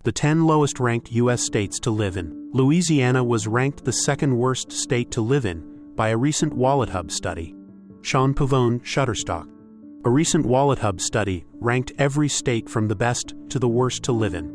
The 10 lowest ranked U.S. states to live in. Louisiana was ranked the second worst state to live in by a recent WalletHub study. Sean Pavone, Shutterstock. A recent WalletHub study ranked every state from the best to the worst to live in.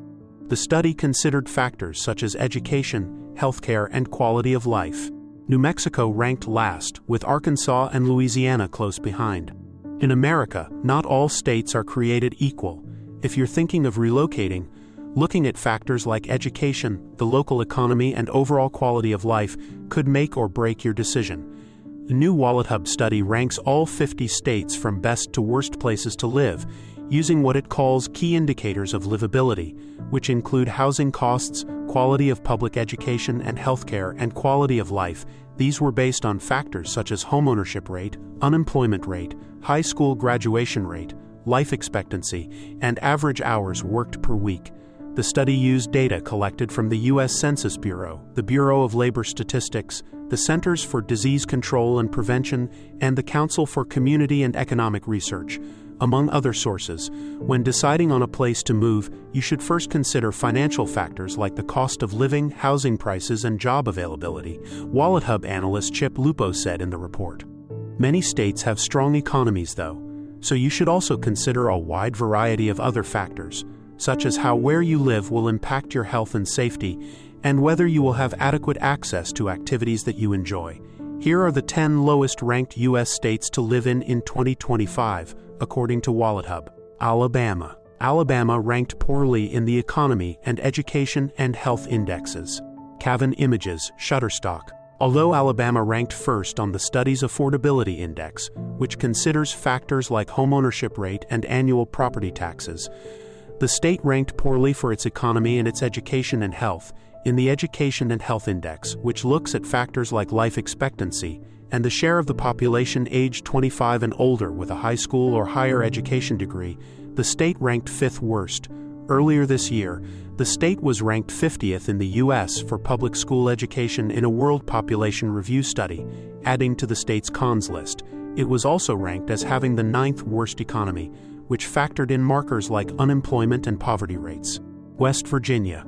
The study considered factors such as education, healthcare, and quality of life. New Mexico ranked last, with Arkansas and Louisiana close behind. In America, not all states are created equal. If you're thinking of relocating, looking at factors like education, the local economy, and overall quality of life could make or break your decision. The new WalletHub study ranks all 50 states from best to worst places to live, using what it calls key indicators of livability, which include housing costs, quality of public education and healthcare, and quality of life. These were based on factors such as homeownership rate, unemployment rate, high school graduation rate, life expectancy, and average hours worked per week. The study used data collected from the U.S. Census Bureau, the Bureau of Labor Statistics, the Centers for Disease Control and Prevention, and the Council for Community and Economic Research, among other sources. When deciding on a place to move, you should first consider financial factors like the cost of living, housing prices, and job availability, WalletHub analyst Chip Lupo said in the report. Many states have strong economies, though, so you should also consider a wide variety of other factors, such as how where you live will impact your health and safety, and whether you will have adequate access to activities that you enjoy. Here are the 10 lowest ranked U.S. states to live in 2025, according to WalletHub. Alabama. Alabama ranked poorly in the economy and education and health indexes. Cavan Images, Shutterstock. Although Alabama ranked first on the study's affordability index, which considers factors like homeownership rate and annual property taxes, the state ranked poorly for its economy and its education and health in the Education and Health Index, which looks at factors like life expectancy and the share of the population aged 25 and older with a high school or higher education degree. The state ranked fifth worst. Earlier this year, the state was ranked 50th in the U.S. for public school education in a World Population Review study, adding to the state's cons list. It was also ranked as having the 9th worst economy, which factored in markers like unemployment and poverty rates. West Virginia.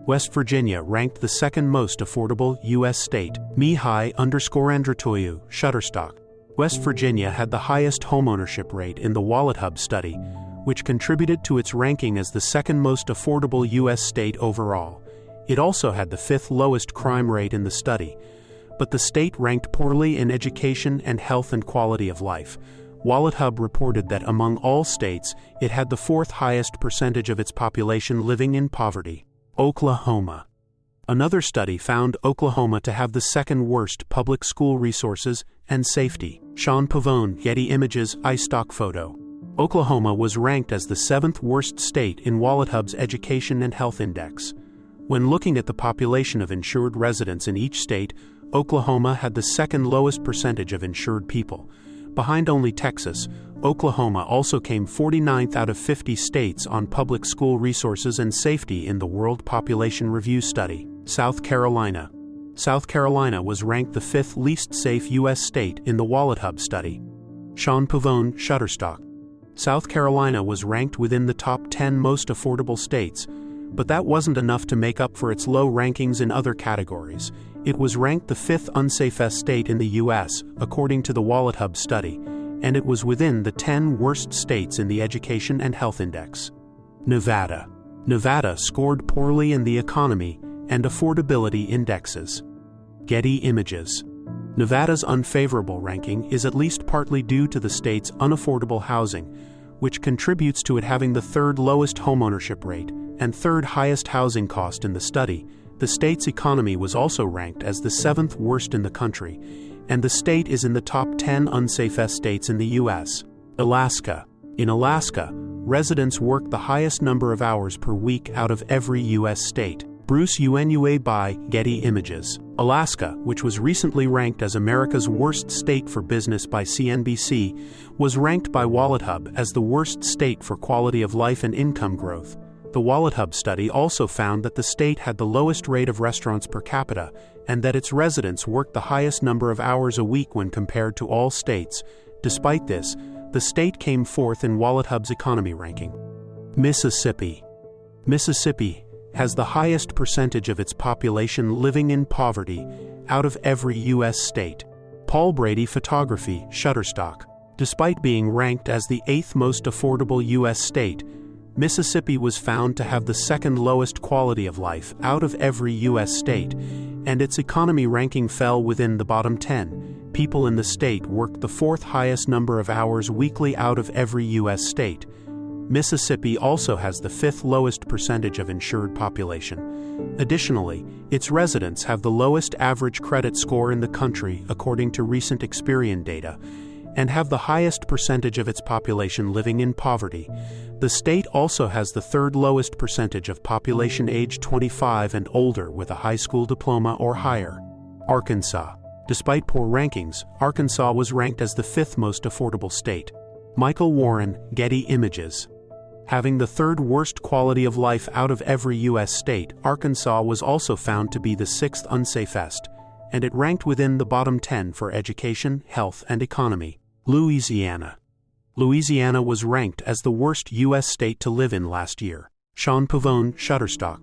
West Virginia ranked the second most affordable U.S. state. Mihai_Andretoiu, Shutterstock. West Virginia had the highest homeownership rate in the WalletHub study, which contributed to its ranking as the second most affordable U.S. state overall. It also had the 5th lowest crime rate in the study, but the state ranked poorly in education and health and quality of life. WalletHub reported that among all states, it had the 4th highest percentage of its population living in poverty. Oklahoma. Another study found Oklahoma to have the second worst public school resources and safety. Sean Pavone, Getty Images, iStock Photo. Oklahoma was ranked as the 7th worst state in WalletHub's Education and Health Index. When looking at the population of insured residents in each state, Oklahoma had the second lowest percentage of insured people. Behind only Texas, Oklahoma also came 49th out of 50 states on public school resources and safety in the World Population Review study. South Carolina. South Carolina was ranked the 5th least safe U.S. state in the WalletHub study. Sean Pavone, Shutterstock. South Carolina was ranked within the top 10 most affordable states, but that wasn't enough to make up for its low rankings in other categories. It was ranked the 5th unsafest state in the U.S., according to the WalletHub study, and it was within the 10 worst states in the Education and Health Index. Nevada. Nevada scored poorly in the economy and affordability indexes. Getty Images. Nevada's unfavorable ranking is at least partly due to the state's unaffordable housing, which contributes to it having the 3rd lowest homeownership rate and 3rd highest housing cost in the study. The state's economy was also ranked as the 7th worst in the country, and the state is in the top 10 unsafest states in the U.S. Alaska. In Alaska, residents work the highest number of hours per week out of every U.S. state. Bruce Unua by Getty Images. Alaska, which was recently ranked as America's worst state for business by CNBC, was ranked by WalletHub as the worst state for quality of life and income growth. The WalletHub study also found that the state had the lowest rate of restaurants per capita and that its residents worked the highest number of hours a week when compared to all states. Despite this, the state came 4th in WalletHub's economy ranking. Mississippi. Mississippi has the highest percentage of its population living in poverty out of every U.S. state. Paul Brady Photography, Shutterstock. Despite being ranked as the 8th most affordable U.S. state, Mississippi was found to have the second lowest quality of life out of every U.S. state, and its economy ranking fell within the bottom 10. People in the state worked the 4th highest number of hours weekly out of every U.S. state. Mississippi also has the 5th lowest percentage of insured population. Additionally, its residents have the lowest average credit score in the country according to recent Experian data, and have the highest percentage of its population living in poverty. The state also has the 3rd lowest percentage of population aged 25 and older with a high school diploma or higher. Arkansas. Despite poor rankings, Arkansas was ranked as the 5th most affordable state. Michael Warren, Getty Images. Having the 3rd worst quality of life out of every U.S. state, Arkansas was also found to be the 6th unsafest, and it ranked within the bottom 10 for education, health, and economy. Louisiana. Louisiana was ranked as the worst U.S. state to live in last year. Sean Pavone, Shutterstock.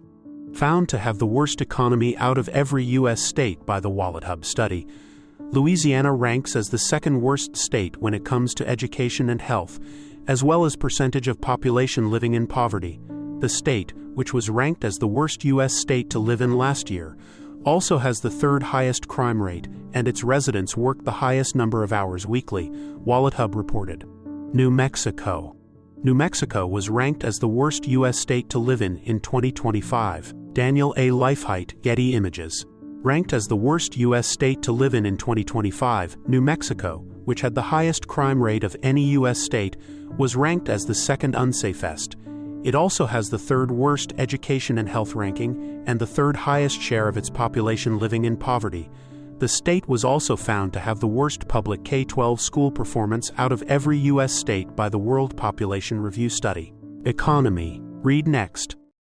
Found to have the worst economy out of every U.S. state by the WalletHub study, Louisiana ranks as the 2nd worst state when it comes to education and health, as well as percentage of population living in poverty. The state, which was ranked as the worst U.S. state to live in last year, also has the 3rd highest crime rate, and its residents work the highest number of hours weekly, WalletHub reported. New Mexico. New Mexico was ranked as the worst U.S. state to live in 2025. Daniel A. Lifehite, Getty Images. Ranked as the worst U.S. state to live in 2025, New Mexico, which had the highest crime rate of any U.S. state, was ranked as the 2nd unsafest. It also has the 3rd worst education and health ranking and the 3rd highest share of its population living in poverty. The state was also found to have the worst public K-12 school performance out of every U.S. state by the World Population Review study. Economy. Read next.